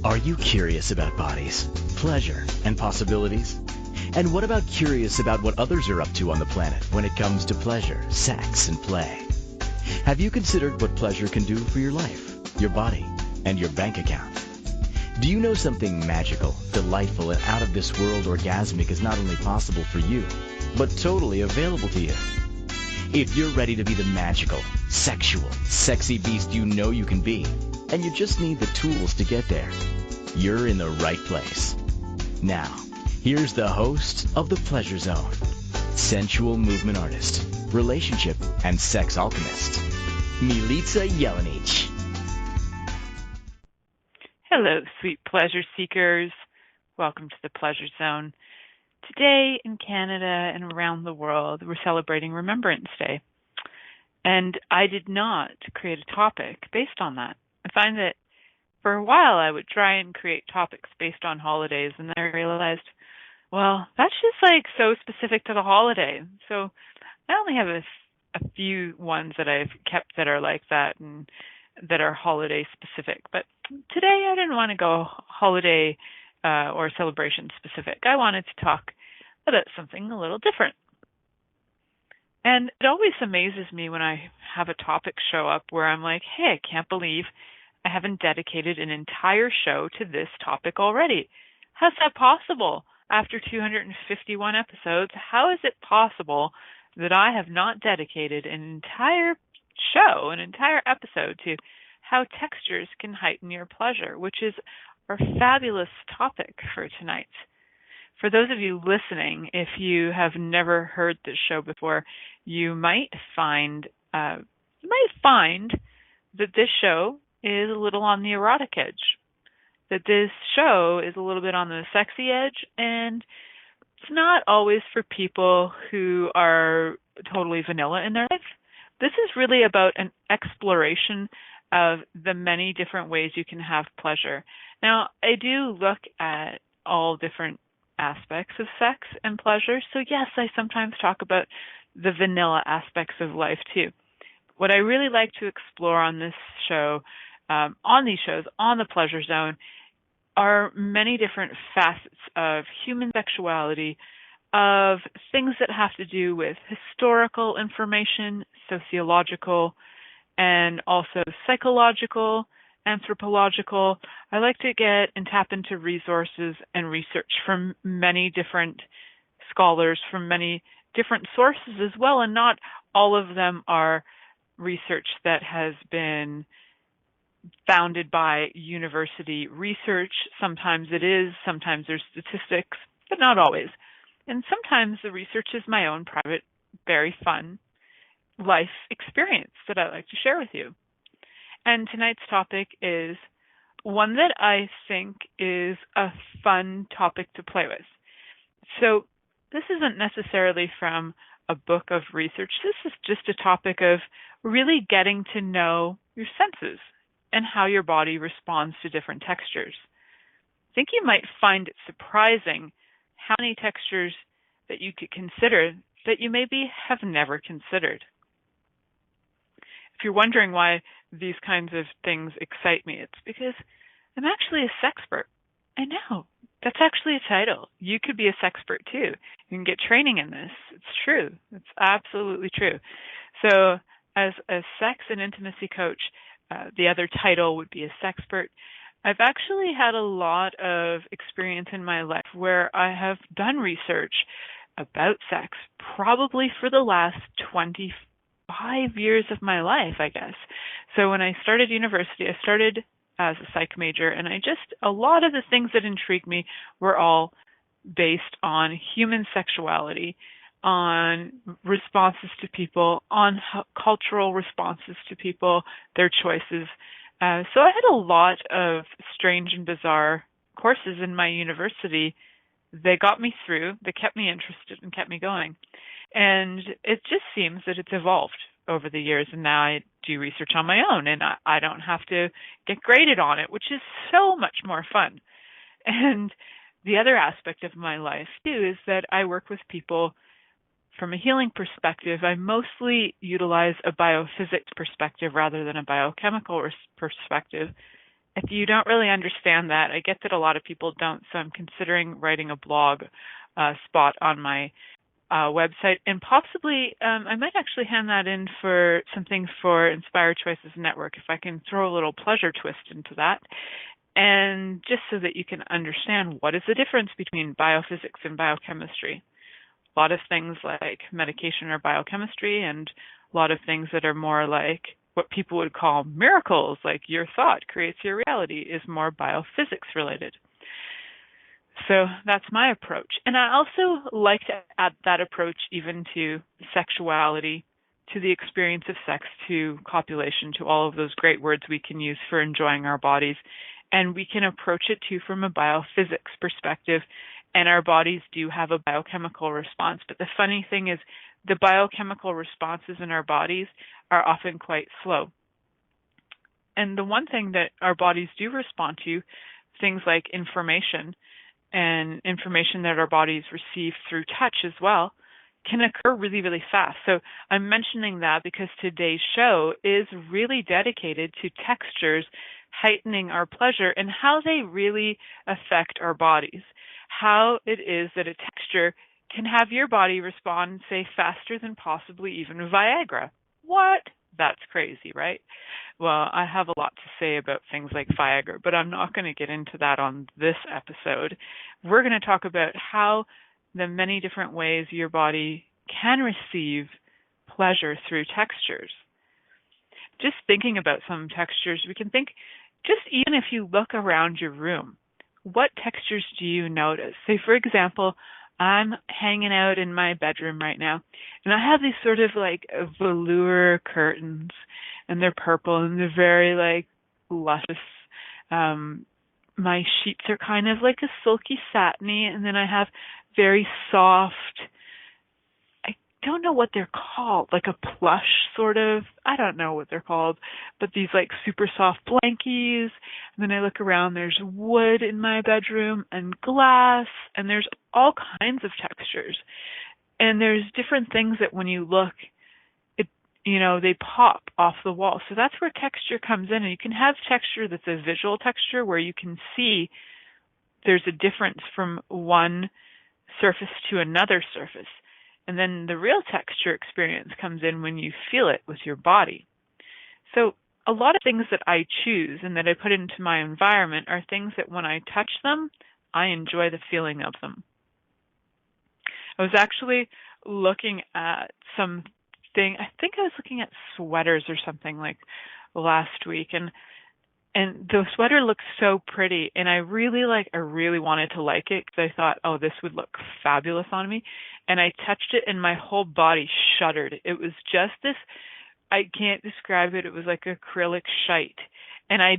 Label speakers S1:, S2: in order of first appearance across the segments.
S1: Are you curious about bodies, pleasure, and possibilities? And what about curious about what others are up to on the planet when it comes to pleasure, sex, and play? Have you considered what pleasure can do for your life, your body, and your bank account? Do you know something magical, delightful, and out of this world orgasmic is not only possible for you, but totally available to you? If you're ready to be the magical, sexual, sexy beast you know you can be, and you just need the tools to get there, you're in the right place. Now, here's the host of The Pleasure Zone, sensual movement artist, relationship and sex alchemist, Milica Jelenic.
S2: Hello, sweet pleasure seekers. Welcome to The Pleasure Zone. Today in Canada and around the world, we're celebrating Remembrance Day. And I did not create a topic based on that. I find that for a while I would try and create topics based on holidays, and then I realized, well, that's just like so specific to the holiday. So I only have a few ones that I've kept that are like that and that are holiday specific. But today I didn't want to go holiday or celebration specific. I wanted to talk about something a little different. And it always amazes me when I have a topic show up where I'm like, hey, I can't believe I haven't dedicated an entire show to this topic already. How's that possible? After 251 episodes, how is it possible that I have not dedicated an entire show, an entire episode to how textures can heighten your pleasure, which is our fabulous topic for tonight. For those of you listening, if you have never heard this show before, you might find that this show is a little on the erotic edge, that this show is a little bit on the sexy edge, and it's not always for people who are totally vanilla in their life. This is really about an exploration of the many different ways you can have pleasure. Now, I do look at all different aspects of sex and pleasure, so yes, I sometimes talk about the vanilla aspects of life too. What I really like to explore on this show, on these shows, on the Pleasure Zone, are many different facets of human sexuality, of things that have to do with historical information, sociological, and also psychological, anthropological. I like to get and tap into resources and research from many different scholars, from many different sources as well, and not all of them are research that has been founded by university research. Sometimes it is, sometimes there's statistics, but not always. And sometimes the research is my own private, very fun life experience that I like to share with you. And tonight's topic is one that I think is a fun topic to play with. So this isn't necessarily from a book of research. This is just a topic of really getting to know your senses and how your body responds to different textures. I think you might find it surprising how many textures that you could consider that you maybe have never considered. If you're wondering why these kinds of things excite me, it's because I'm actually a sexpert. I know. That's actually a title. You could be a sexpert too. You can get training in this. It's true. It's absolutely true. So as a sex and intimacy coach, the other title would be a sexpert. I've actually had a lot of experience in my life where I have done research about sex probably for the last 25 years of my life, I guess. So when I started university, I started as a psych major, and a lot of the things that intrigued me were all based on human sexuality, on responses to people, on cultural responses to people, their choices. So I had a lot of strange and bizarre courses in my university. They got me through, they kept me interested and kept me going. And it just seems that it's evolved over the years, and now I do research on my own, and I don't have to get graded on it, which is so much more fun. And the other aspect of my life, too, is that I work with people from a healing perspective. I mostly utilize a biophysics perspective rather than a biochemical perspective. If you don't really understand that, I get that a lot of people don't, so I'm considering writing a blog spot on my website, and possibly I might actually hand that in for something for Inspired Choices Network if I can throw a little pleasure twist into that. And just so that you can understand what is the difference between biophysics and biochemistry. A lot of things like medication are biochemistry, and a lot of things that are more like what people would call miracles, like your thought creates your reality, is more biophysics related. So that's my approach. And I also like to add that approach even to sexuality, to the experience of sex, to copulation, to all of those great words we can use for enjoying our bodies. And we can approach it too from a biophysics perspective. And our bodies do have a biochemical response. But the funny thing is, the biochemical responses in our bodies are often quite slow. And the one thing that our bodies do respond to, things like information, and information that our bodies receive through touch as well, can occur really, really fast. So I'm mentioning that because today's show is really dedicated to textures heightening our pleasure and how they really affect our bodies. How it is that a texture can have your body respond, say, faster than possibly even Viagra. What? That's crazy, right? Well, I have a lot to say about things like Viagra, but I'm not going to get into that on this episode. We're going to talk about how the many different ways your body can receive pleasure through textures. Just thinking about some textures, we can think, just even if you look around your room, what textures do you notice? Say, for example, I'm hanging out in my bedroom right now, and I have these sort of like velour curtains, and they're purple, and they're very like luscious. My sheets are kind of like a silky satiny, and then I have very soft, I don't know what they're called, like a plush sort of, I don't know what they're called, but these like super soft blankies. And then I look around, there's wood in my bedroom and glass, and there's all kinds of textures. And there's different things that when you look, they pop off the wall. So that's where texture comes in. And you can have texture that's a visual texture where you can see there's a difference from one surface to another surface. And then the real texture experience comes in when you feel it with your body. So a lot of things that I choose and that I put into my environment are things that when I touch them, I enjoy the feeling of them. I was actually looking at I think I was looking at sweaters or something like last week, and the sweater looked so pretty, and I really wanted to like it because I thought, oh, this would look fabulous on me. And I touched it and my whole body shuddered. It was just this, I can't describe it. It was like acrylic shite. And I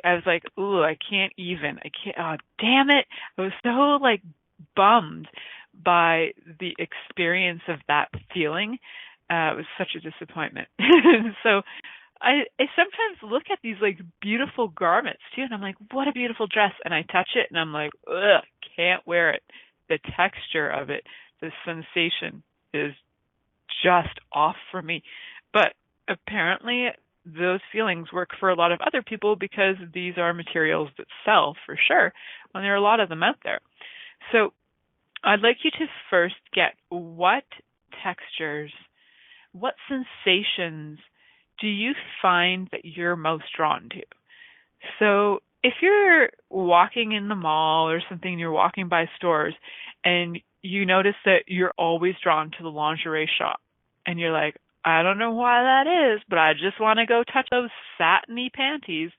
S2: was like, ooh, I can't, oh, damn it. I was so like bummed by the experience of that feeling. It was such a disappointment. So I sometimes look at these like beautiful garments too, and I'm like, what a beautiful dress. And I touch it and I'm like, ugh, can't wear it. The texture of it, the sensation is just off for me. But apparently those feelings work for a lot of other people because these are materials that sell for sure, and there are a lot of them out there. So I'd like you to first get what textures, what sensations do you find that you're most drawn to? So if you're walking in the mall or something, you're walking by stores, and you notice that you're always drawn to the lingerie shop, and you're like, I don't know why that is, but I just want to go touch those satiny panties.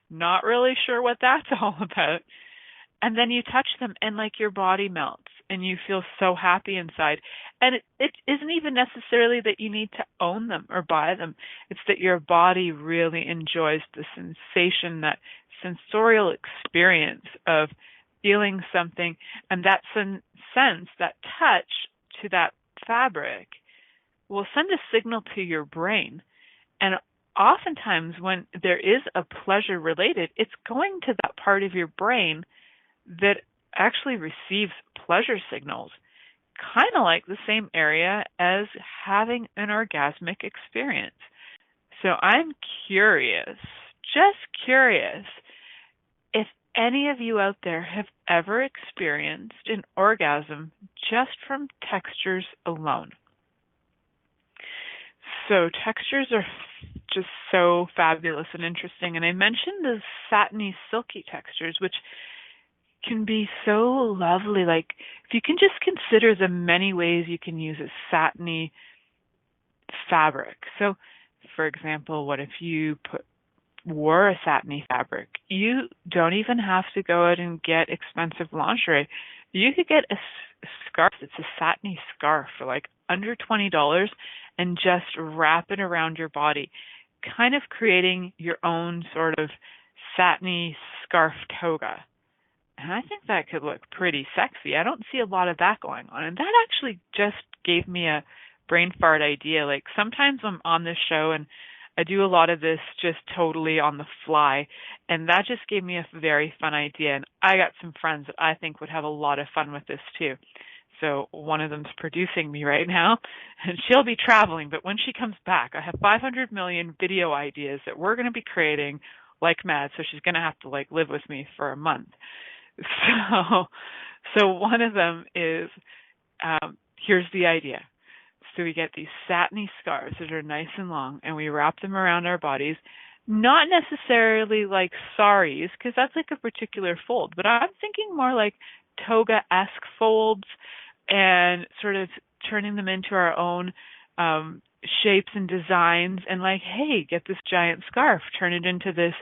S2: Not really sure what that's all about. And then you touch them and like your body melts and you feel so happy inside. And it isn't even necessarily that you need to own them or buy them. It's that your body really enjoys the sensation, that sensorial experience of feeling something, and that sense, that touch to that fabric will send a signal to your brain. And oftentimes when there is a pleasure related, it's going to that part of your brain that actually receives pleasure signals, kind of like the same area as having an orgasmic experience. So I'm curious, just curious, any of you out there have ever experienced an orgasm just from textures alone? So textures are just so fabulous and interesting. And I mentioned the satiny, silky textures, which can be so lovely. Like, if you can just consider the many ways you can use a satiny fabric. So, for example, what if you wore a satiny fabric? You don't even have to go out and get expensive lingerie. You could get a scarf that's a satiny scarf for like under $20 and just wrap it around your body, kind of creating your own sort of satiny scarf toga. And I think that could look pretty sexy. I don't see a lot of that going on. And that actually just gave me a brain fart idea. Like, sometimes I'm on this show and I do a lot of this just totally on the fly. And that just gave me a very fun idea. And I got some friends that I think would have a lot of fun with this too. So one of them's producing me right now, and she'll be traveling. But when she comes back, I have 500 million video ideas that we're going to be creating like mad. So she's going to have to like live with me for a month. So one of them is, here's the idea. So we get these satiny scarves that are nice and long, and we wrap them around our bodies, not necessarily like saris, because that's like a particular fold, but I'm thinking more like toga-esque folds and sort of turning them into our own shapes and designs, and like, hey, get this giant scarf, turn it into this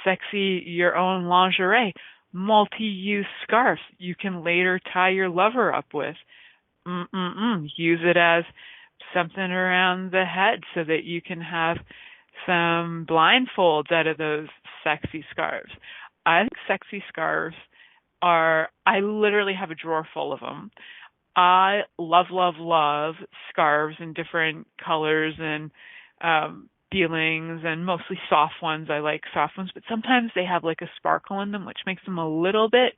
S2: sexy, your own lingerie, multi-use scarves you can later tie your lover up with. Use it as something around the head so that you can have some blindfolds out of those sexy scarves. I think sexy scarves I literally have a drawer full of them. I love, love, love scarves in different colors and feelings, and mostly soft ones. I like soft ones, but sometimes they have like a sparkle in them, which makes them a little bit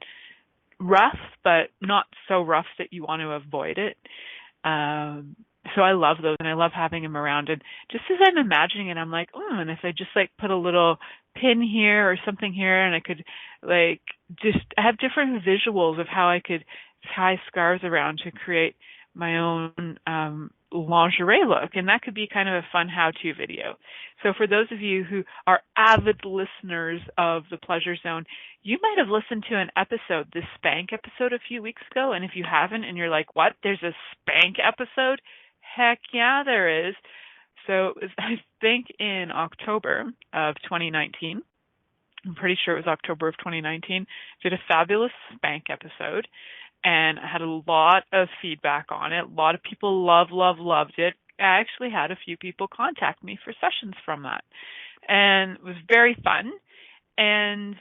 S2: rough, but not so rough that you want to avoid it. So I love those, and I love having them around. And just as I'm imagining it, I'm like, and if I just like put a little pin here or something here, and I could like just have different visuals of how I could tie scarves around to create my own lingerie look. And that could be kind of a fun how-to video. So for those of you who are avid listeners of The Pleasure Zone, you might have listened to an episode, the Spank episode a few weeks ago. And if you haven't and you're like, what, there's a Spank episode? Heck yeah, there is. So it was, I think, in October of 2019. I'm pretty sure it was October of 2019. Did a fabulous Spank episode, and I had a lot of feedback on it. A lot of people loved it. I actually had a few people contact me for sessions from that, and it was very fun. And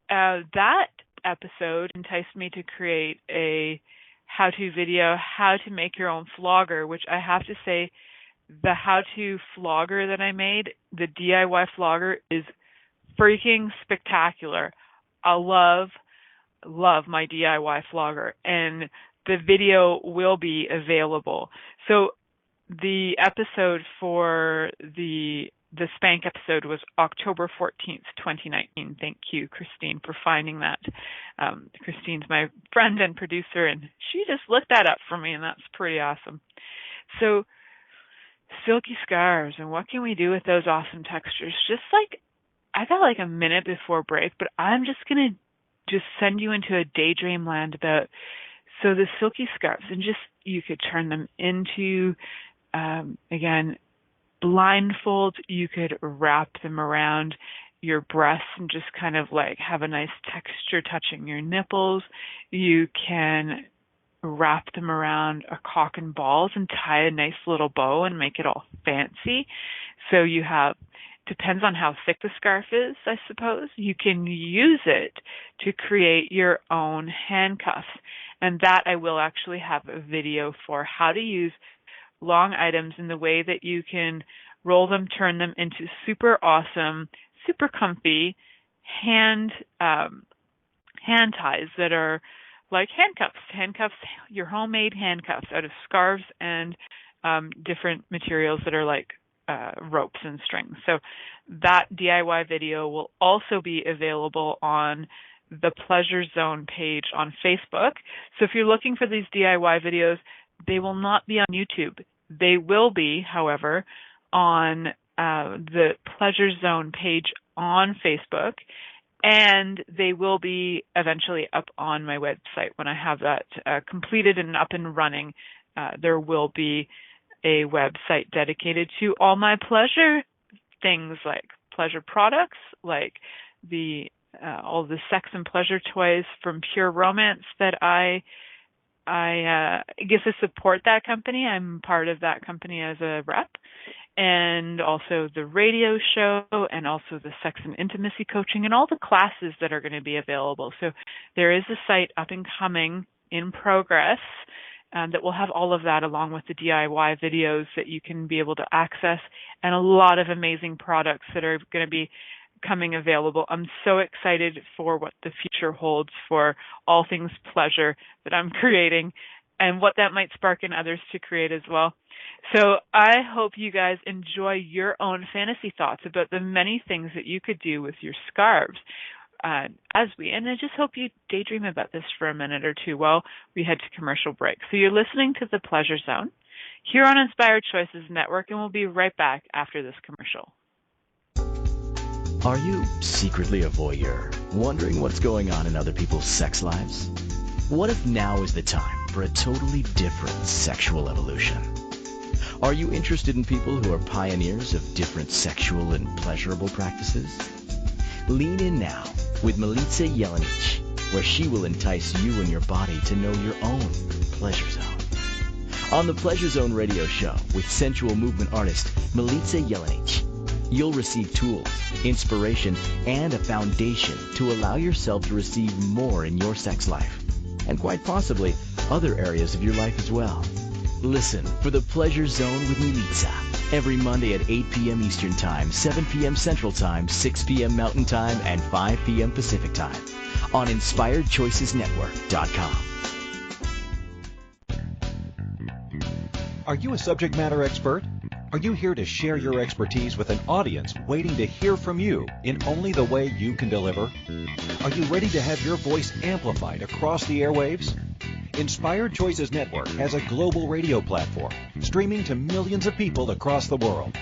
S2: that episode enticed me to create a how-to video, how to make your own flogger, which I have to say, the how-to flogger that I made, the DIY flogger, is freaking spectacular. I love my DIY flogger, and the video will be available. So the episode for the Spank episode was October 14th, 2019. Thank you, Christine, for finding that. Christine's my friend and producer, and she just looked that up for me, and that's pretty awesome. So silky scarves, and what can we do with those awesome textures? Just like, I got like a minute before break, but I'm just going to just send you into a daydream land about, so the silky scarves, and just, you could turn them into, again, blindfolds. You could wrap them around your breasts and just kind of like have a nice texture touching your nipples. You can wrap them around a cock and balls and tie a nice little bow and make it all fancy. So you have, depends on how thick the scarf is, I suppose. You can use it to create your own handcuffs. And that I will actually have a video for, how to use long items in the way that you can roll them, turn them into super awesome, super comfy hand ties that are like handcuffs, your homemade handcuffs out of scarves and different materials that are like ropes and strings. So that DIY video will also be available on the Pleasure Zone page on Facebook. So if you're looking for these DIY videos, they will not be on YouTube. They will be, however, on the Pleasure Zone page on Facebook, and they will be eventually up on my website when I have that completed and up and running. There will be a website dedicated to all my pleasure things, like pleasure products, like all the sex and pleasure toys from Pure Romance that I get to support that company. I'm part of that company as a rep. And also the radio show, and also the sex and intimacy coaching, and all the classes that are going to be available. So there is a site up and coming in progress that will have all of that, along with the DIY videos that you can be able to access, and a lot of amazing products that are going to be coming available. I'm so excited for what the future holds for all things pleasure that I'm creating, and what that might spark in others to create as well. So I hope you guys enjoy your own fantasy thoughts about the many things that you could do with your scarves. And I just hope you daydream about this for a minute or two while we head to commercial break. So you're listening to The Pleasure Zone here on Inspired Choices Network, and we'll be right back after this commercial.
S1: Are you secretly a voyeur, wondering what's going on in other people's sex lives? What if now is the time for a totally different sexual evolution? Are you interested in people who are pioneers of different sexual and pleasurable practices? Lean in now with Milica Jelenic, where she will entice you and your body to know your own pleasure zone. On the Pleasure Zone radio show with sensual movement artist Milica Jelenic, you'll receive tools, inspiration, and a foundation to allow yourself to receive more in your sex life, and quite possibly other areas of your life as well. Listen for the Pleasure Zone with Milica every Monday at 8 p.m. Eastern Time, 7 p.m. Central Time, 6 p.m. Mountain Time, and 5 p.m. Pacific Time on InspiredChoicesNetwork.com.
S3: Are you a subject matter expert? Are you here to share your expertise with an audience waiting to hear from you in only the way you can deliver? Are you ready to have your voice amplified across the airwaves? Inspired Choices Network has a global radio platform streaming to millions of people across the world.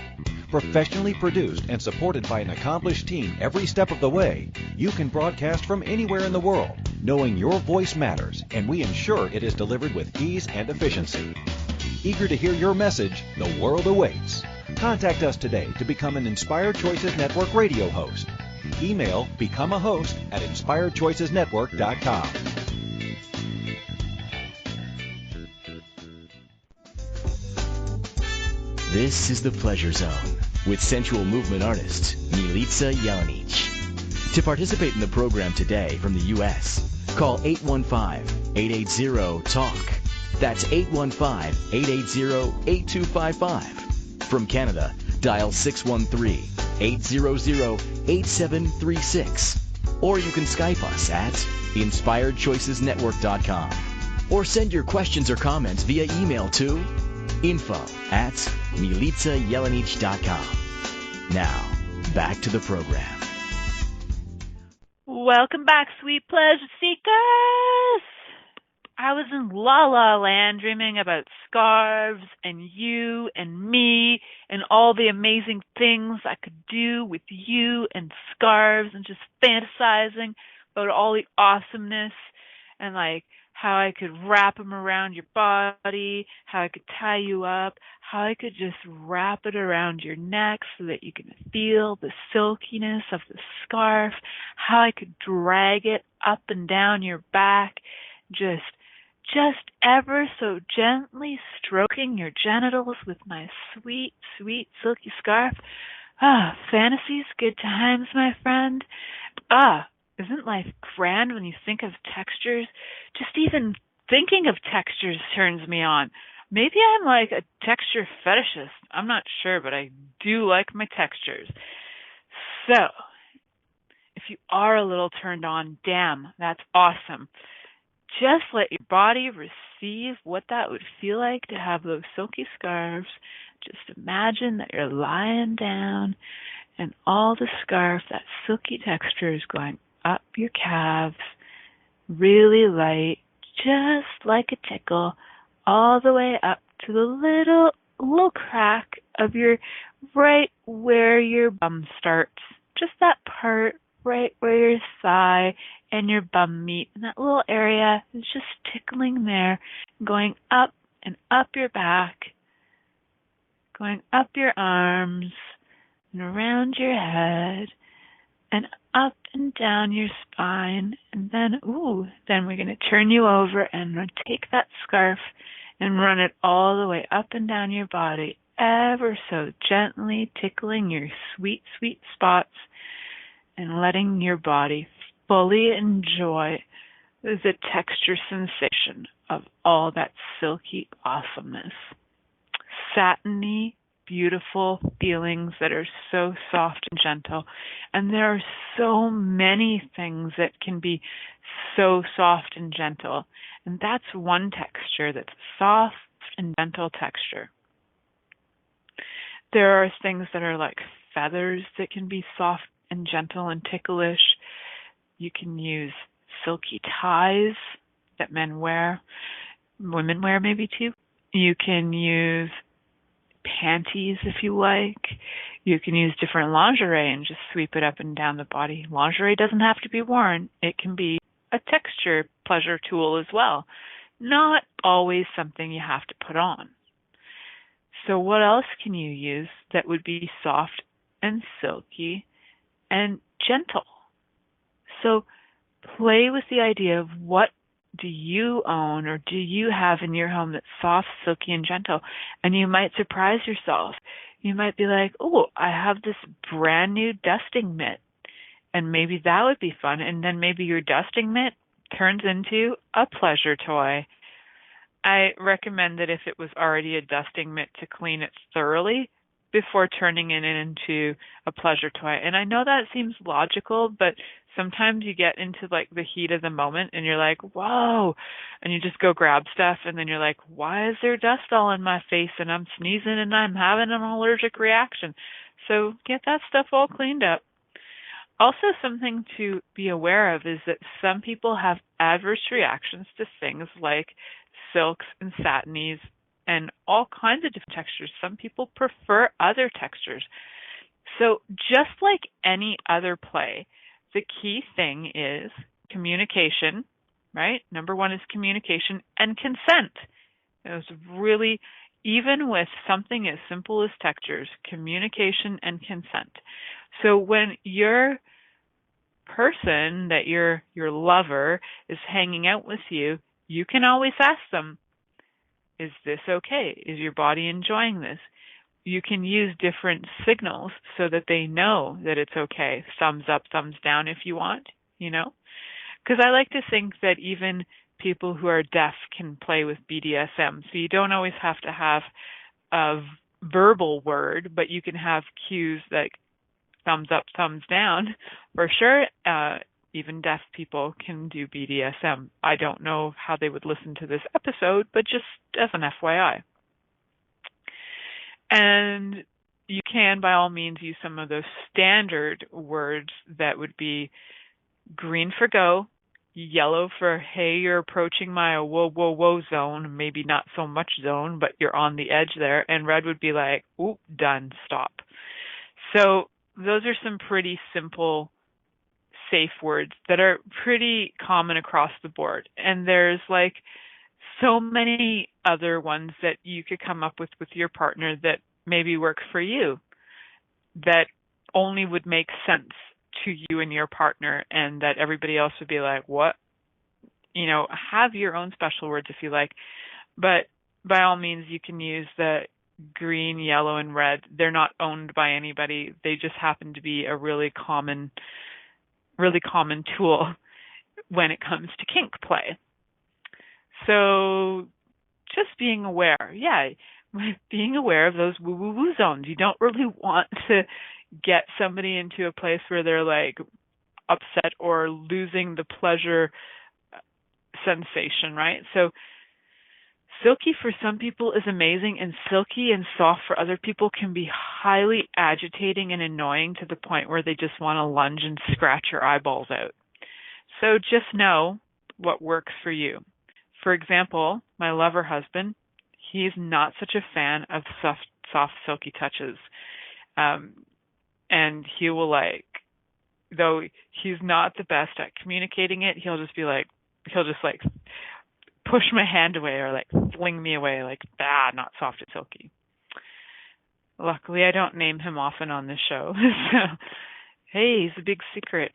S3: Professionally produced and supported by an accomplished team every step of the way, you can broadcast from anywhere in the world, knowing your voice matters, and we ensure it is delivered with ease and efficiency. Eager to hear your message, the world awaits. Contact us today to become an Inspired Choices Network radio host. Email becomeahost@inspiredchoicesnetwork.com.
S1: This is the Pleasure Zone with sensual movement artist Milica Jelenic. To participate in the program today from the U.S., call 815-880-TALK. That's 815-880-8255. From Canada, dial 613-800-8736. Or you can Skype us at InspiredChoicesNetwork.com. Or send your questions or comments via email to info@MilicaJelenic.com. Now, back to the program.
S2: Welcome back, sweet pleasure seekers! I was in La La Land dreaming about scarves and you and me and all the amazing things I could do with you and scarves, and just fantasizing about all the awesomeness and like how I could wrap them around your body, how I could tie you up, how I could just wrap it around your neck so that you can feel the silkiness of the scarf, how I could drag it up and down your back, just ever so gently stroking your genitals with my sweet, sweet silky scarf. Fantasies, good times, my friend. Isn't life grand when you think of textures? Just even thinking of textures turns me on. Maybe I'm like a texture fetishist. I'm not sure, but I do like my textures. So, if you are a little turned on, damn, that's awesome. Just let your body receive what that would feel like to have those silky scarves. Just imagine that you're lying down and all the scarf, that silky texture is going up your calves, really light, just like a tickle, all the way up to the little crack of your right where your bum starts. Just that part right where your thigh and your bum meet. And that little area is just tickling there, going up and up your back, going up your arms and around your head and up and down your spine. And then we're going to turn you over and take that scarf and run it all the way up and down your body, ever so gently tickling your sweet, sweet spots and letting your body fully enjoy the texture sensation of all that silky awesomeness. Satiny, beautiful feelings that are so soft and gentle. And there are so many things that can be so soft and gentle. And that's one texture, that's soft and gentle texture. There are things that are like feathers that can be soft and gentle and ticklish. You can use silky ties that men wear, women wear maybe too. You can use panties if you like. You can use different lingerie and just sweep it up and down the body. Lingerie doesn't have to be worn. It can be a texture pleasure tool as well. Not always something you have to put on. So what else can you use that would be soft and silky and gentle? So play with the idea of what do you own or do you have in your home that's soft, silky, and gentle? And you might surprise yourself. You might be like, oh, I have this brand new dusting mitt. And maybe that would be fun. And then maybe your dusting mitt turns into a pleasure toy. I recommend that if it was already a dusting mitt, to clean it thoroughly before turning it into a pleasure toy. And I know that seems logical, but sometimes you get into like the heat of the moment and you're like, whoa, and you just go grab stuff and then you're like, why is there dust all in my face and I'm sneezing and I'm having an allergic reaction? So get that stuff all cleaned up. Also, something to be aware of is that some people have adverse reactions to things like silks and satinies and all kinds of different textures. Some people prefer other textures. So just like any other play, the key thing is communication, right? Number one is communication and consent. It was really, even with something as simple as textures, communication and consent. So when your person, that your lover, is hanging out with you, you can always ask them, is this okay? Is your body enjoying this? You can use different signals so that they know that it's okay. Thumbs up, thumbs down if you want, Because I like to think that even people who are deaf can play with BDSM. So you don't always have to have a verbal word, but you can have cues like thumbs up, thumbs down. For sure, even deaf people can do BDSM. I don't know how they would listen to this episode, but just as an FYI. And you can, by all means, use some of those standard words that would be green for go, yellow for, hey, you're approaching my whoa, whoa, whoa zone, maybe not so much zone, but you're on the edge there, and red would be like, ooh, done, stop. So those are some pretty simple, safe words that are pretty common across the board. And there's like so many other ones that you could come up with your partner that maybe work for you, that only would make sense to you and your partner, and that everybody else would be like, what? Have your own special words if you like. But by all means, you can use the green, yellow, and red. They're not owned by anybody. They just happen to be a really common tool when it comes to kink play. So just being aware, being aware of those woo-woo-woo zones. You don't really want to get somebody into a place where they're like upset or losing the pleasure sensation, right? So silky for some people is amazing, and silky and soft for other people can be highly agitating and annoying to the point where they just want to lunge and scratch your eyeballs out. So just know what works for you. For example, my lover husband, he's not such a fan of soft silky touches. And he will though he's not the best at communicating it, he'll just push my hand away or fling me away not soft and silky. Luckily, I don't name him often on this show. So, hey, he's a big secret.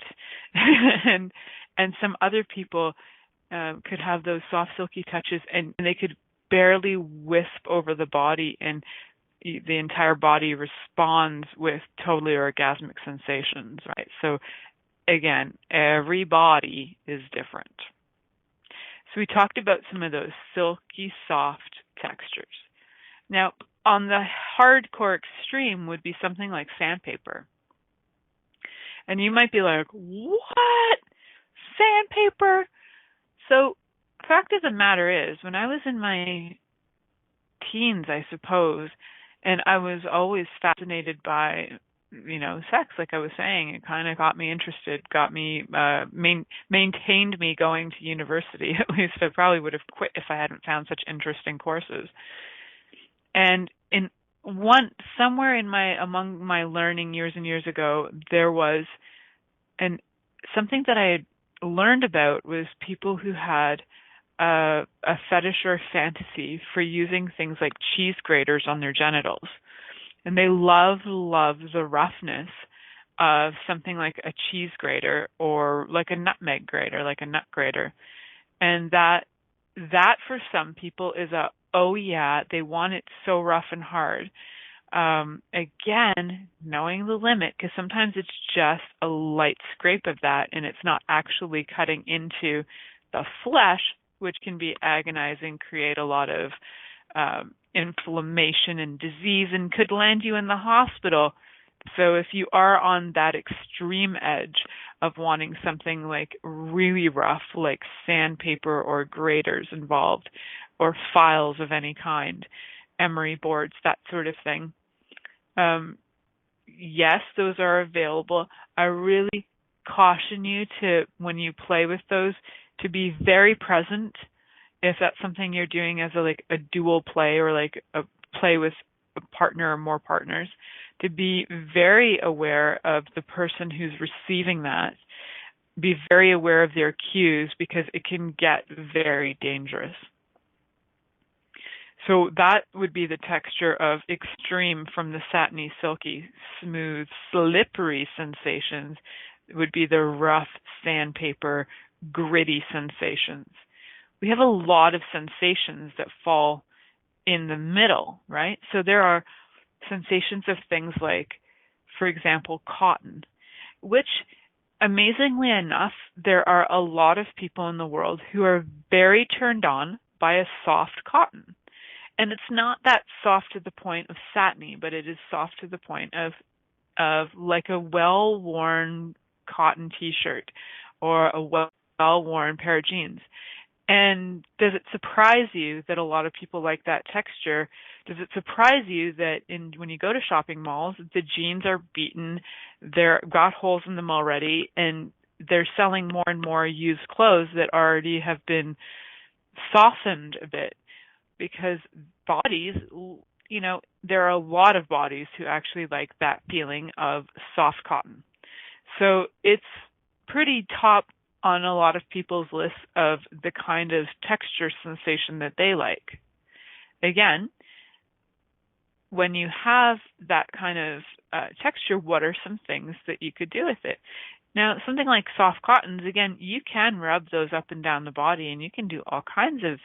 S2: and some other people could have those soft, silky touches, and they could barely wisp over the body, and the entire body responds with totally orgasmic sensations, right? So, again, every body is different. So we talked about some of those silky, soft textures. Now, on the hardcore extreme would be something like sandpaper. And you might be like, what? Sandpaper? So, fact of the matter is, when I was in my teens, I suppose, and I was always fascinated by, sex, like I was saying. It kind of got me interested, got me, maintained me going to university. At least I probably would have quit if I hadn't found such interesting courses. And somewhere among my learning years and years ago, there was something that I had learned about was people who had a fetish or fantasy for using things like cheese graters on their genitals. And they love the roughness of something like a cheese grater or like a nutmeg grater, like a nut grater. And that for some people is oh yeah, they want it so rough and hard. Again, knowing the limit, because sometimes it's just a light scrape of that and it's not actually cutting into the flesh, which can be agonizing, create a lot of inflammation and disease, and could land you in the hospital. So if you are on that extreme edge of wanting something like really rough, like sandpaper or graters involved, or files of any kind, emery boards, that sort of thing, yes, those are available. I really caution you to, when you play with those, to be very present. If that's something you're doing as a dual play or like a play with a partner or more partners, to be very aware of the person who's receiving that. Be very aware of their cues, because it can get very dangerous. So that would be the texture of extreme, from the satiny, silky, smooth, slippery sensations. It would be the rough sandpaper, gritty sensations. We have a lot of sensations that fall in the middle, right? So there are sensations of things like, for example, cotton, which, amazingly enough, there are a lot of people in the world who are very turned on by a soft cotton. And it's not that soft to the point of satiny, but it is soft to the point of like a well-worn cotton t-shirt or a well-worn pair of jeans. And does it surprise you that a lot of people like that texture? Does it surprise you that when you go to shopping malls, the jeans are beaten, they've got holes in them already, and they're selling more and more used clothes that already have been softened a bit? Because bodies, there are a lot of bodies who actually like that feeling of soft cotton. So it's pretty top on a lot of people's lists of the kind of texture sensation that they like. Again, when you have that kind of texture, what are some things that you could do with it? Now, something like soft cottons, again, you can rub those up and down the body, and you can do all kinds of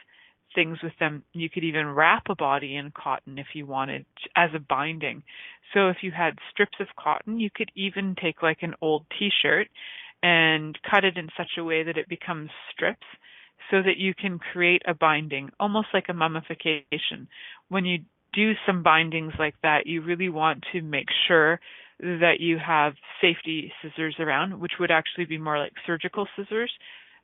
S2: things with them. You could even wrap a body in cotton if you wanted, as a binding. So if you had strips of cotton, you could even take like an old t-shirt and cut it in such a way that it becomes strips, so that you can create a binding, almost like a mummification. When you do some bindings like that, you really want to make sure that you have safety scissors around, which would actually be more like surgical scissors,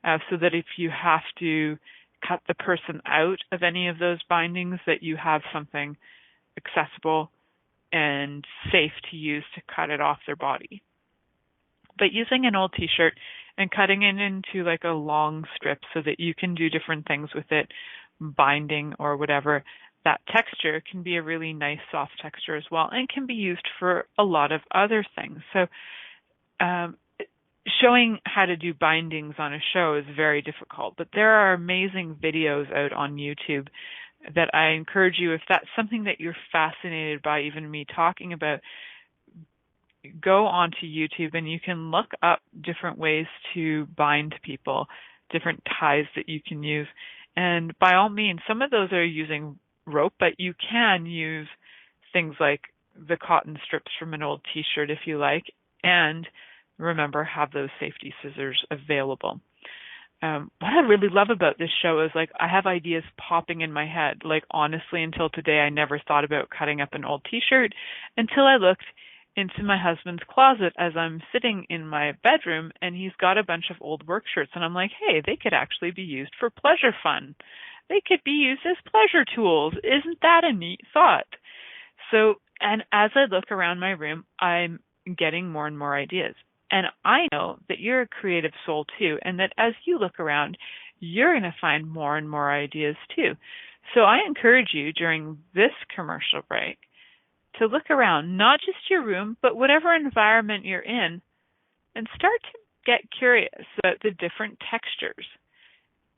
S2: so that if you have to cut the person out of any of those bindings, that you have something accessible and safe to use to cut it off their body. But using an old t-shirt and cutting it into like a long strip so that you can do different things with it, binding or whatever. That texture can be a really nice soft texture as well and can be used for a lot of other things. So showing how to do bindings on a show is very difficult, but there are amazing videos out on YouTube that I encourage you, if that's something that you're fascinated by, even me talking about, go onto YouTube and you can look up different ways to bind people, different ties that you can use. And by all means, some of those are using rope, but you can use things like the cotton strips from an old t-shirt if you like, and remember, have those safety scissors available. What I really love about this show is like I have ideas popping in my head. Like honestly, until today, I never thought about cutting up an old t-shirt until I looked into my husband's closet as I'm sitting in my bedroom, and he's got a bunch of old work shirts, and I'm like, hey, they could actually be used for pleasure fun. They could be used as pleasure tools. Isn't that a neat thought? So, and as I look around my room, I'm getting more and more ideas. And I know that you're a creative soul too, and that as you look around, you're going to find more and more ideas too. So I encourage you during this commercial break to look around, not just your room, but whatever environment you're in, and start to get curious about the different textures.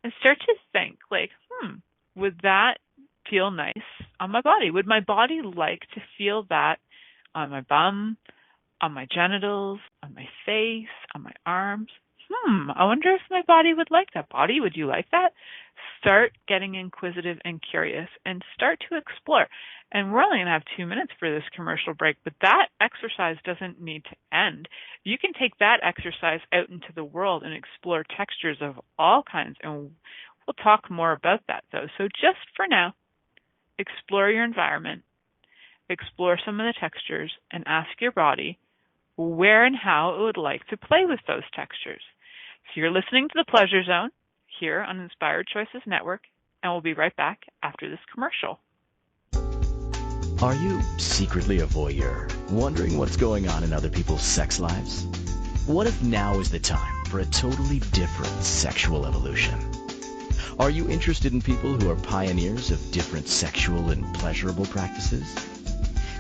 S2: And start to think like, would that feel nice on my body? Would my body like to feel that on my bum, on my genitals, on my face, on my arms? I wonder if my body would like that. Body, would you like that? Start getting inquisitive and curious and start to explore. And we're only going to have 2 minutes for this commercial break, but that exercise doesn't need to end. You can take that exercise out into the world and explore textures of all kinds, and we'll talk more about that though. So just for now, explore your environment, explore some of the textures, and ask your body where and how it would like to play with those textures. So you're listening to The Pleasure Zone here on Inspired Choices Network, and we'll be right back after this commercial.
S1: Are you secretly a voyeur, wondering what's going on in other people's sex lives? What if now is the time for a totally different sexual evolution? Are you interested in people who are pioneers of different sexual and pleasurable practices?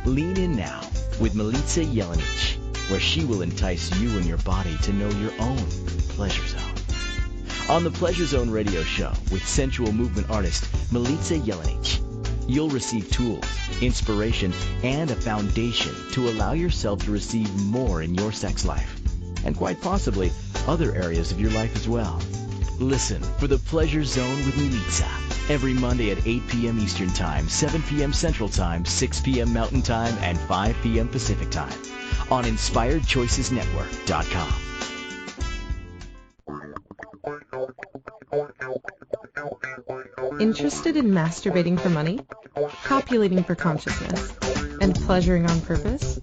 S1: Lean in now with Milica Jelenic, where she will entice you and your body to know your own pleasure zone. On the Pleasure Zone radio show with sensual movement artist Milica Jelenic, you'll receive tools, inspiration, and a foundation to allow yourself to receive more in your sex life, and quite possibly other areas of your life as well. Listen for the Pleasure Zone with Milica every Monday at 8 p.m. Eastern Time, 7 p.m. Central Time, 6 p.m. Mountain Time, and 5 p.m. Pacific Time on InspiredChoicesNetwork.com.
S4: Interested in masturbating for money, copulating for consciousness, and pleasuring on purpose?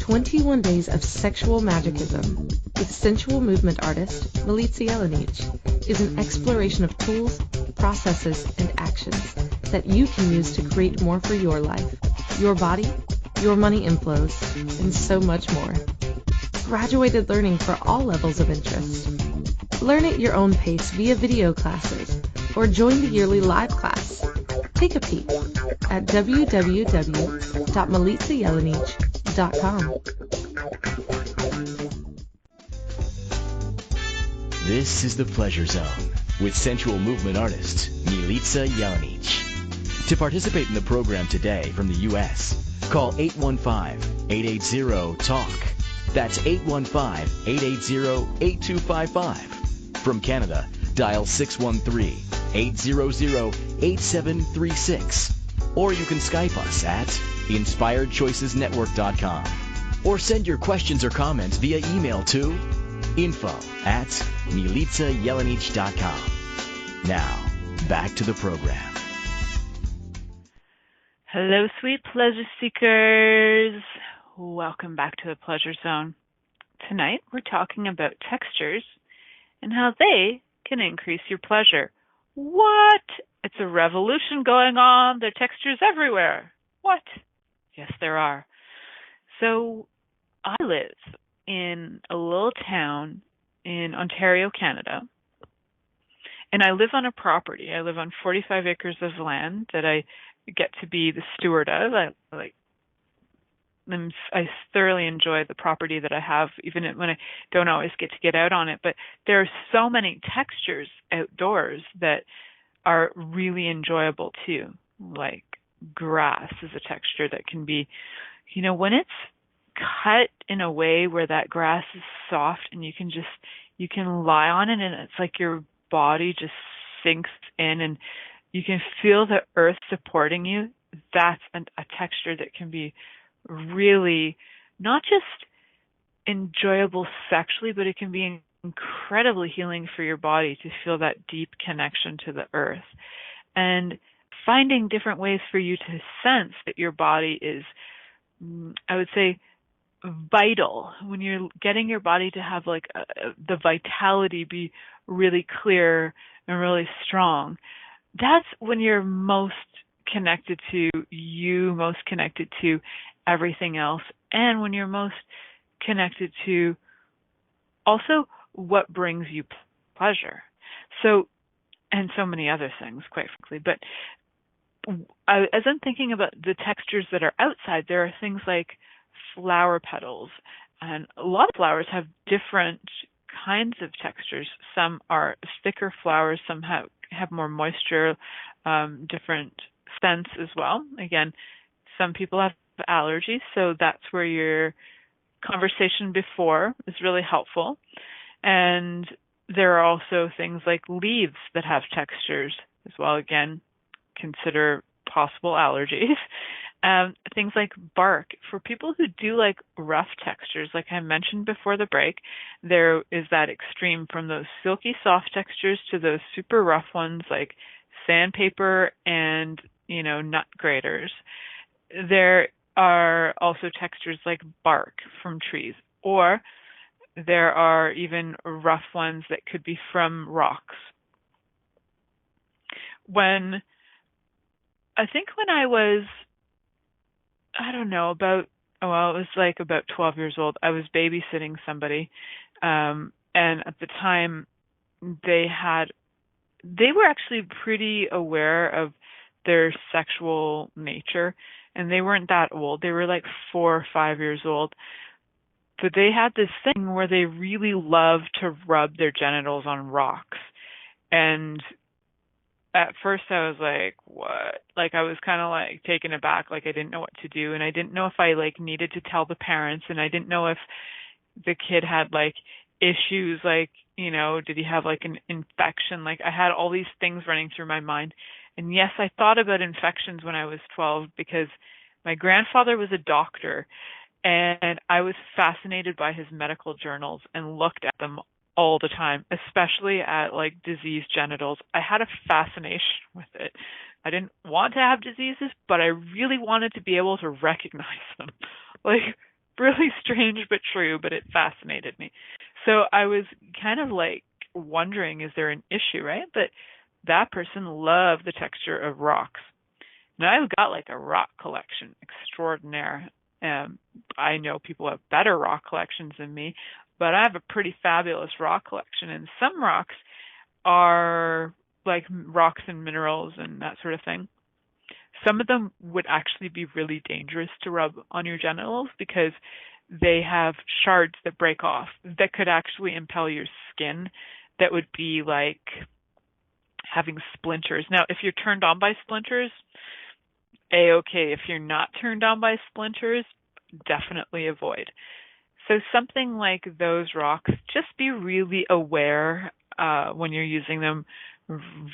S4: 21 Days of Sexual Magicism with sensual movement artist Milica Jelenic is an exploration of tools, processes, and actions that you can use to create more for your life, your body, your money inflows, and so much more. Graduated learning for all levels of interest. Learn at your own pace via video classes or join the yearly live class. Take a peek at www.milicajelenic.com.
S1: This is the Pleasure Zone with sensual movement artist Milica Jelenic. To participate in the program today from the U.S., call 815-880-TALK. That's 815-880-8255. From Canada, dial 613-800-8736. Or you can Skype us at InspiredChoicesNetwork.com. Or send your questions or comments via email to info@MilicaJelenic.com. Now, back to the program.
S2: Hello, sweet pleasure seekers. Welcome back to the Pleasure Zone. Tonight, we're talking about textures and how they can increase your pleasure. What? It's a revolution going on. There are textures everywhere. What? Yes, there are. So I live in a little town in Ontario, Canada. And I live on a property. I live on 45 acres of land that I get to be the steward of. I thoroughly enjoy the property that I have, even when I don't always get to get out on it. But there are so many textures outdoors that are really enjoyable too. Like grass is a texture that can be, when it's cut in a way where that grass is soft and you can lie on it and it's like your body just sinks in and you can feel the earth supporting you. That's a texture that can be really not just enjoyable sexually, but it can be incredibly healing for your body to feel that deep connection to the earth. And finding different ways for you to sense that your body is, I would say, vital. When you're getting your body to have the vitality be really clear and really strong, that's when you're most connected to you, most connected to everything else, and when you're most connected to also what brings you pleasure. So, and so many other things, quite frankly. But as I'm thinking about the textures that are outside, there are things like flower petals. And a lot of flowers have different kinds of textures. Some are thicker flowers, some have more moisture, different scents as well. Again, some people have allergies, so that's where your conversation before is really helpful. And there are also things like leaves that have textures as well. Again, consider possible allergies. Things like bark. For people who do like rough textures, like I mentioned before the break, there is that extreme from those silky soft textures to those super rough ones like sandpaper and, nut graters. There are also textures like bark from trees, or there are even rough ones that could be from rocks. When I was, it was like about 12 years old, I was babysitting somebody, and at the time they were actually pretty aware of their sexual nature, and they weren't that old. They were like 4 or 5 years old. But they had this thing where they really loved to rub their genitals on rocks. And at first I was like, what? Like I was kind of like taken aback, like I didn't know what to do. And I didn't know if I like needed to tell the parents, and I didn't know if the kid had like issues, like, did he have like an infection? Like I had all these things running through my mind. And yes, I thought about infections when I was 12 because my grandfather was a doctor, and I was fascinated by his medical journals and looked at them all the time, especially at like diseased genitals. I had a fascination with it. I didn't want to have diseases, but I really wanted to be able to recognize them. Like really strange but true, but it fascinated me. So I was kind of like wondering, is there an issue, right? But that person loved the texture of rocks. Now I've got like a rock collection extraordinaire. I know people have better rock collections than me, but I have a pretty fabulous rock collection. And some rocks are like rocks and minerals and that sort of thing. Some of them would actually be really dangerous to rub on your genitals because they have shards that break off that could actually impale your skin. That would be like having splinters. Now, if you're turned on by splinters, A-okay. If you're not turned on by splinters, definitely avoid. So something like those rocks, just be really aware when you're using them.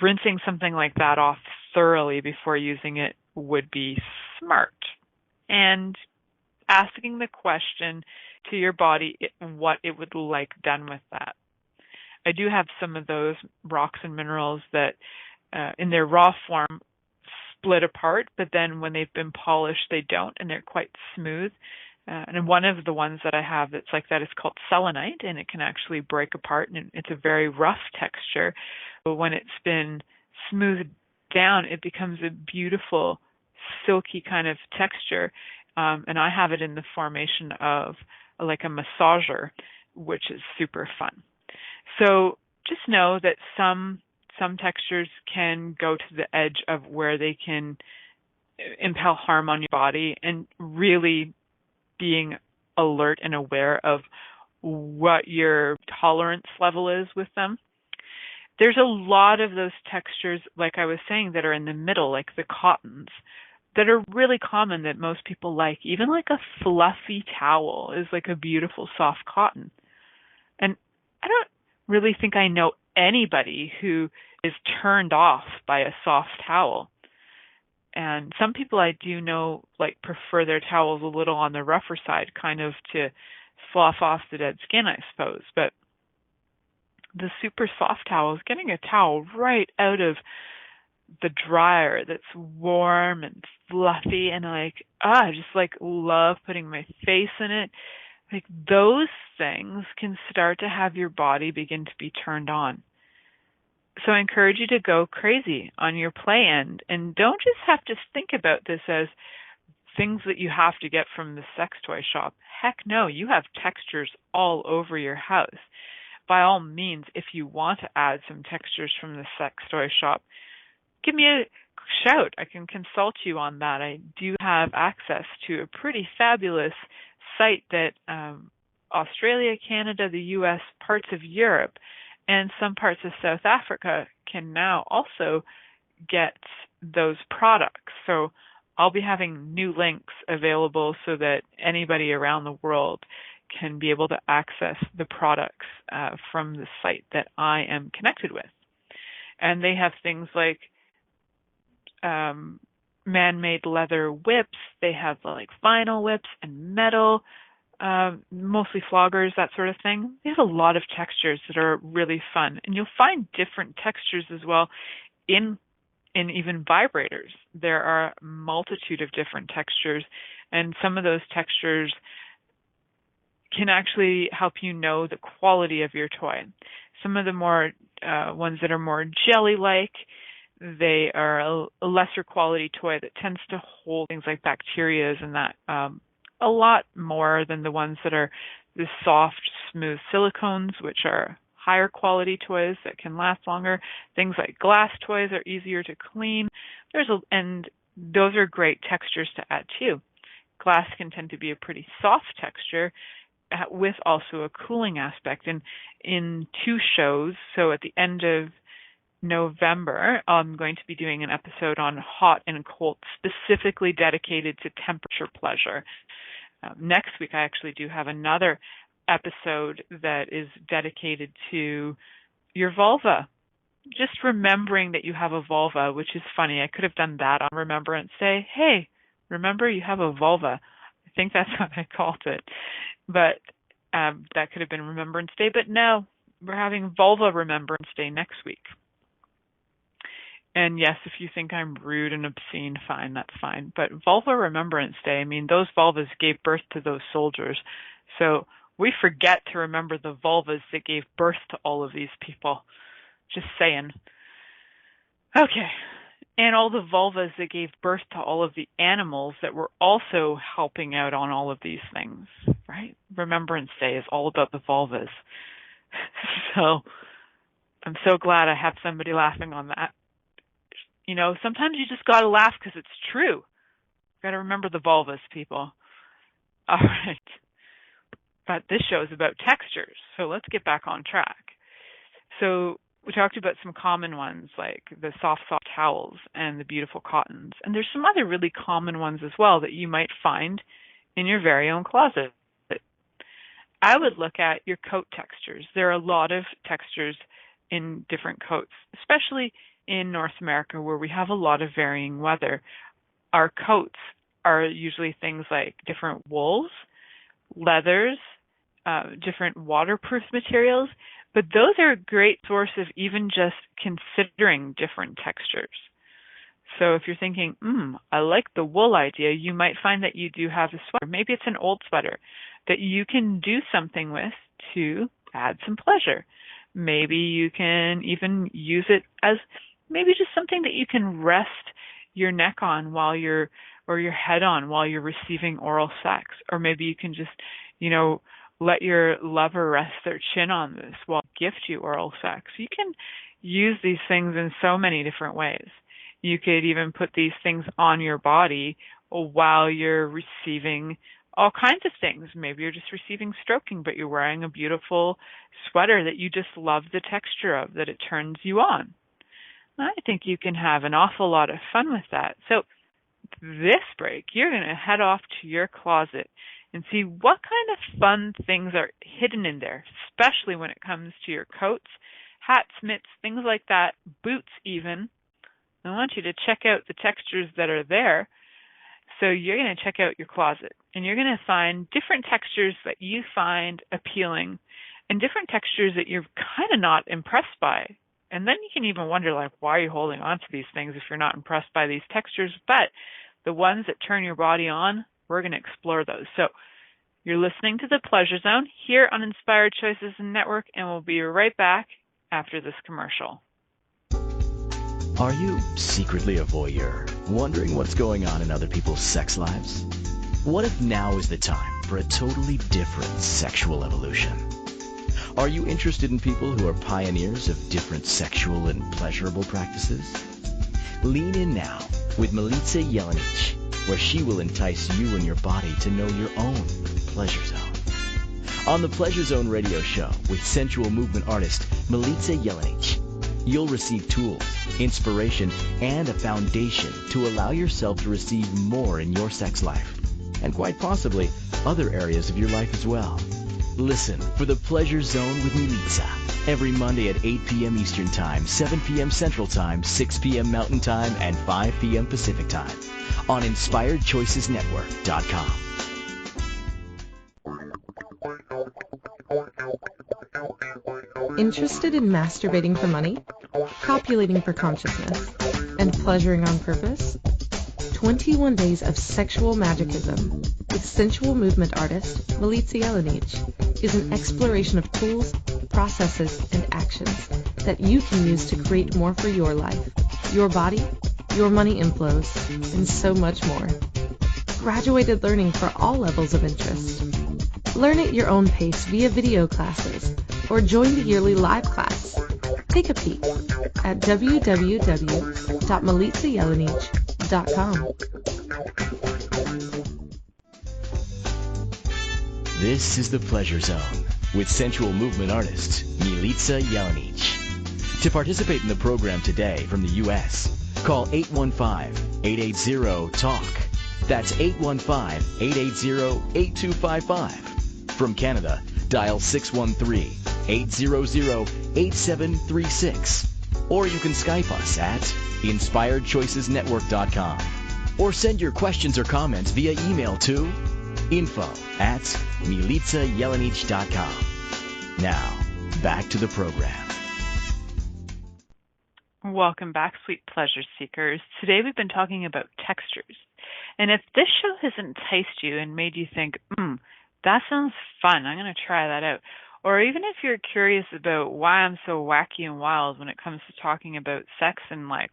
S2: Rinsing something like that off thoroughly before using it would be smart. And asking the question to your body what it would like done with that. I do have some of those rocks and minerals that in their raw form split apart, but then when they've been polished, they don't, and they're quite smooth. And one of the ones that I have that's like that is called Selenite, and it can actually break apart, and it's a very rough texture. But when it's been smoothed down, it becomes a beautiful, silky kind of texture. And I have it in the formation of like a massager, which is super fun. So just know that some textures can go to the edge of where they can impel harm on your body, and really being alert and aware of what your tolerance level is with them. There's a lot of those textures, like I was saying, that are in the middle, like the cottons, that are really common that most people like. Even like a fluffy towel is like a beautiful soft cotton. And I don't really think I know anybody who is turned off by a soft towel. And some people I do know like prefer their towels a little on the rougher side, kind of to slough off the dead skin, I suppose. But the super soft towels, getting a towel right out of the dryer that's warm and fluffy, and I just like love putting my face in it. Like those things can start to have your body begin to be turned on. So I encourage you to go crazy on your play end, and don't just have to think about this as things that you have to get from the sex toy shop. Heck no, you have textures all over your house. By all means, if you want to add some textures from the sex toy shop, give me a shout. I can consult you on that. I do have access to a pretty fabulous site that Australia, Canada, the US, parts of Europe, and some parts of South Africa can now also get those products. So I'll be having new links available so that anybody around the world can be able to access the products from the site that I am connected with. And they have things like man-made leather whips. They have like vinyl whips and metal, mostly floggers, that sort of thing. They have a lot of textures that are really fun. And you'll find different textures as well in even vibrators. There are a multitude of different textures, and some of those textures can actually help you know the quality of your toy. Some of the more ones that are more jelly-like, they are a lesser quality toy that tends to hold things like bacteria and that a lot more than the ones that are the soft, smooth silicones, which are higher quality toys that can last longer. Things like glass toys are easier to clean. And those are great textures to add too. Glass can tend to be a pretty soft texture with also a cooling aspect. And in 2 shows, so at the end of November, I'm going to be doing an episode on hot and cold, specifically dedicated to temperature pleasure. Next week, I actually do have another episode that is dedicated to your vulva. Just remembering that you have a vulva, which is funny. I could have done that on Remembrance Day. Hey, remember you have a vulva. I think that's what I called it. But that could have been Remembrance Day. But no, we're having Vulva Remembrance Day next week. And yes, if you think I'm rude and obscene, fine, that's fine. But Vulva Remembrance Day, I mean, those vulvas gave birth to those soldiers. So we forget to remember the vulvas that gave birth to all of these people. Just saying. Okay. And all the vulvas that gave birth to all of the animals that were also helping out on all of these things, right? Remembrance Day is all about the vulvas. So I'm so glad I have somebody laughing on that. You know, sometimes you just got to laugh because it's true. Got to remember the vulvas, people. All right. But this show is about textures, so let's get back on track. So we talked about some common ones like the soft towels and the beautiful cottons. And there's some other really common ones as well that you might find in your very own closet. I would look at your coat textures. There are a lot of textures in different coats, especially in North America where we have a lot of varying weather. Our coats are usually things like different wools, leathers, different waterproof materials, but those are a great source of even just considering different textures. So if you're thinking, I like the wool idea, you might find that you do have a sweater. Maybe it's an old sweater that you can do something with to add some pleasure. Maybe you can even use it as maybe just something that you can rest your neck on or your head on while you're receiving oral sex. Or maybe you can just, let your lover rest their chin on this while gift you oral sex. You can use these things in so many different ways. You could even put these things on your body while you're receiving all kinds of things. Maybe you're just receiving stroking, but you're wearing a beautiful sweater that you just love the texture of, that it turns you on. I think you can have an awful lot of fun with that. So this break, you're going to head off to your closet and see what kind of fun things are hidden in there, especially when it comes to your coats, hats, mitts, things like that, boots even. I want you to check out the textures that are there. So you're going to check out your closet, and you're going to find different textures that you find appealing and different textures that you're kind of not impressed by. And then you can even wonder, like, why are you holding on to these things if you're not impressed by these textures? But the ones that turn your body on, we're going to explore those. So you're listening to The Pleasure Zone here on Inspired Choices Network, and we'll be right back after this commercial.
S1: Are you secretly a voyeur, wondering what's going on in other people's sex lives? What if now is the time for a totally different sexual evolution? Are you interested in people who are pioneers of different sexual and pleasurable practices? Lean in now with Milica Jelenic, where she will entice you and your body to know your own pleasure zone. On the Pleasure Zone radio show with sensual movement artist Milica Jelenic, you'll receive tools, inspiration, and a foundation to allow yourself to receive more in your sex life, and quite possibly other areas of your life as well. Listen for The Pleasure Zone with Milica every Monday at 8 p.m. Eastern Time, 7 p.m. Central Time, 6 p.m. Mountain Time, and 5 p.m. Pacific Time on InspiredChoicesNetwork.com.
S4: Interested in masturbating for money, copulating for consciousness, and pleasuring on purpose? 21 Days of Sexual Magicism with sensual movement artist Milica Jelenic is an exploration of tools, processes, and actions that you can use to create more for your life, your body, your money inflows, and so much more. Graduated learning for all levels of interest. Learn at your own pace via video classes or join the yearly live class. Take a peek at www.milicajelenic.com.
S1: This is The Pleasure Zone with sensual movement artist Milica Jelenic. To participate in the program today from the U.S., call 815-880-TALK. That's 815-880-8255. From Canada, dial 613-800-8736. Or you can Skype us at InspiredChoicesNetwork.com. Or send your questions or comments via email to info@MilicaJelenic.com. Now, back to the program.
S2: Welcome back, sweet pleasure seekers. Today we've been talking about textures. And if this show has enticed you and made you think, that sounds fun, I'm going to try that out. Or even if you're curious about why I'm so wacky and wild when it comes to talking about sex and like,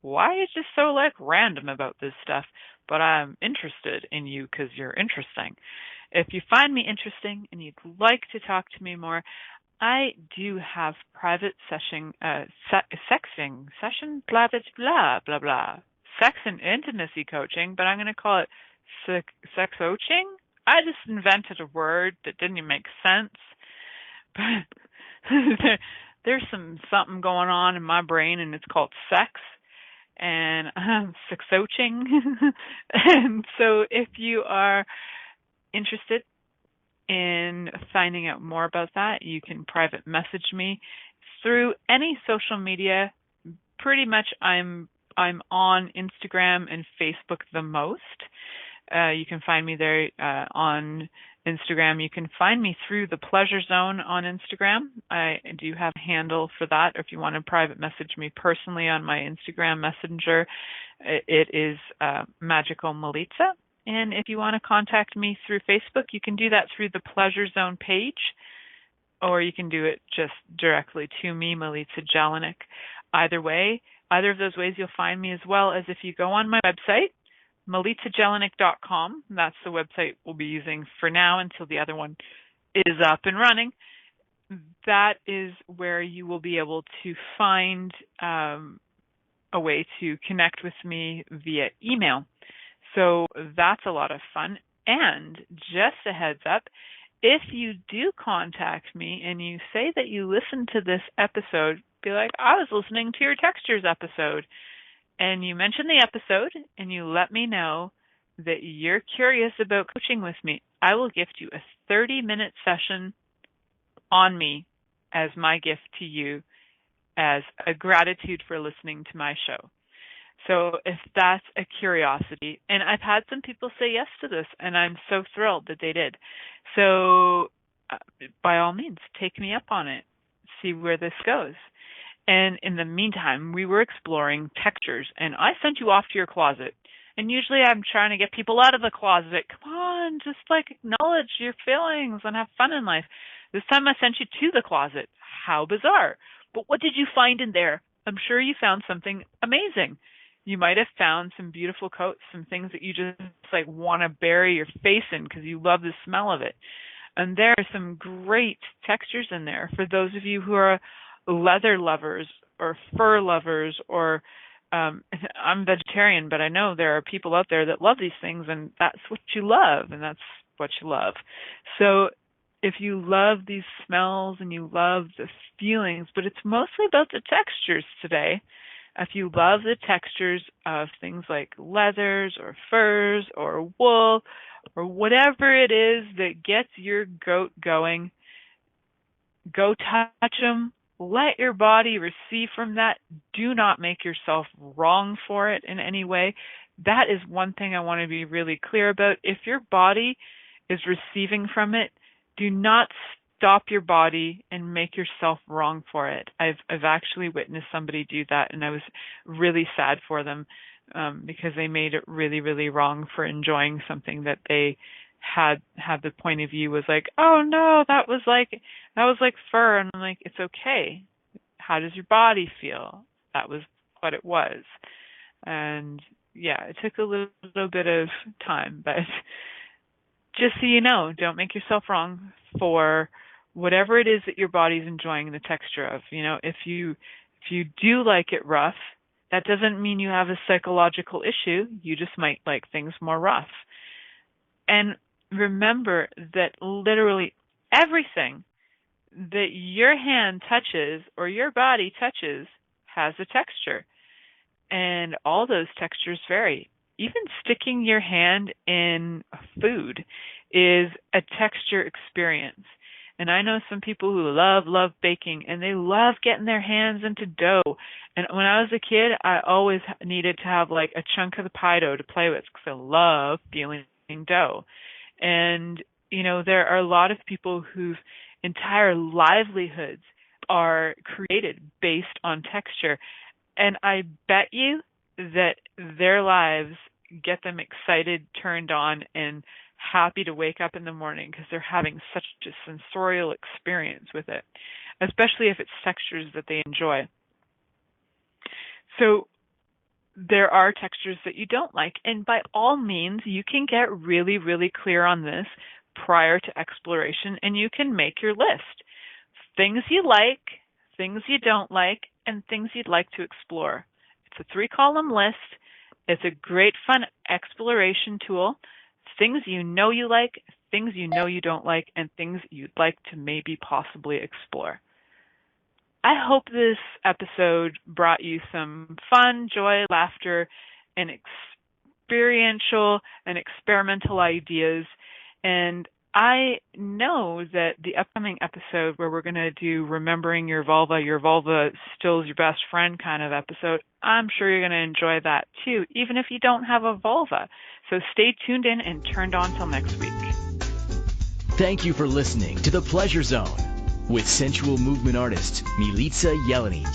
S2: why are you just so like random about this stuff? But I'm interested in you because you're interesting. If you find me interesting and you'd like to talk to me more, I do have private sexing session, blah, blah, blah, blah, blah. Sex and intimacy coaching, but I'm going to call it sexoaching. I just invented a word that didn't even make sense. But there's something going on in my brain, and it's called sex, and sexoaching. And so if you are interested in finding out more about that, you can private message me through any social media. Pretty much I'm on Instagram and Facebook the most. You can find me there on Instagram. You can find me through The Pleasure Zone on Instagram. I do have a handle for that. If you want to private message me personally on my Instagram Messenger, it is Magical Milica. And if you want to contact me through Facebook, you can do that through the Pleasure Zone page, or you can do it just directly to me, Milica Jelenic. Either way, either of those ways, you'll find me, as well as if you go on my website, MilicaJelenic.com. That's the website we'll be using for now until the other one is up and running, that is where you will be able to find a way to connect with me via email. So that's a lot of fun. And just a heads up, if you do contact me and you say that you listened to this episode, be like, I was listening to your textures episode, and you mention the episode and you let me know that you're curious about coaching with me, I will gift you a 30-minute session on me as my gift to you as a gratitude for listening to my show. So if that's a curiosity, and I've had some people say yes to this, and I'm so thrilled that they did. So by all means, take me up on it. See where this goes. And in the meantime, we were exploring textures, and I sent you off to your closet. And usually I'm trying to get people out of the closet. Come on, just like acknowledge your feelings and have fun in life. This time I sent you to the closet. How bizarre. But what did you find in there? I'm sure you found something amazing. You might have found some beautiful coats, some things that you just like want to bury your face in because you love the smell of it. And there are some great textures in there for those of you who are leather lovers or fur lovers, or I'm vegetarian, but I know there are people out there that love these things, and that's what you love, and that's what you love. So if you love these smells and you love the feelings, but it's mostly about the textures today. If you love the textures of things like leathers or furs or wool or whatever it is that gets your goat going, go touch them. Let your body receive from that. Do not make yourself wrong for it in any way. That is one thing I want to be really clear about. If your body is receiving from it, do not stop your body and make yourself wrong for it. I've actually witnessed somebody do that, and I was really sad for them because they made it really, really wrong for enjoying something that they had the point of view was like, oh no, that was like fur, and I'm like, it's okay. How does your body feel? That was what it was. And yeah, it took a little bit of time, but just so you know, don't make yourself wrong for whatever it is that your body's enjoying the texture of. You know, if you do like it rough, that doesn't mean you have a psychological issue. You just might like things more rough. And remember that literally everything that your hand touches or your body touches has a texture. And all those textures vary. Even sticking your hand in food is a texture experience. And I know some people who love baking, and they love getting their hands into dough. And when I was a kid, I always needed to have like a chunk of the pie dough to play with because I love feeling dough. And, you know, there are a lot of people whose entire livelihoods are created based on texture. And I bet you that their lives get them excited, turned on, and happy to wake up in the morning because they're having such a sensorial experience with it, especially if it's textures that they enjoy. So there are textures that you don't like, and by all means, you can get really, really clear on this prior to exploration, and you can make your list. Things you like, things you don't like, and things you'd like to explore. It's a 3-column list. It's a great fun exploration tool. Things you know you like, things you know you don't like, and things you'd like to maybe possibly explore. I hope this episode brought you some fun, joy, laughter, and experiential and experimental ideas. And I know that the upcoming episode where we're going to do Remembering Your Vulva Still is Your Best Friend kind of episode, I'm sure you're going to enjoy that too, even if you don't have a vulva. So stay tuned in and turned on till next week.
S1: Thank you for listening to The Pleasure Zone with sensual movement artist Milica Jelenic.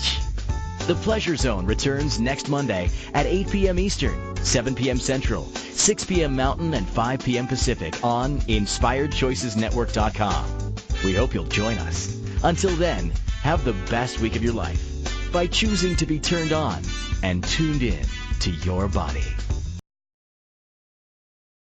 S1: The Pleasure Zone returns next Monday at 8 p.m. Eastern, 7 p.m. Central, 6 p.m. Mountain, and 5 p.m. Pacific on InspiredChoicesNetwork.com. We hope you'll join us. Until then, have the best week of your life by choosing to be turned on and tuned in to your body.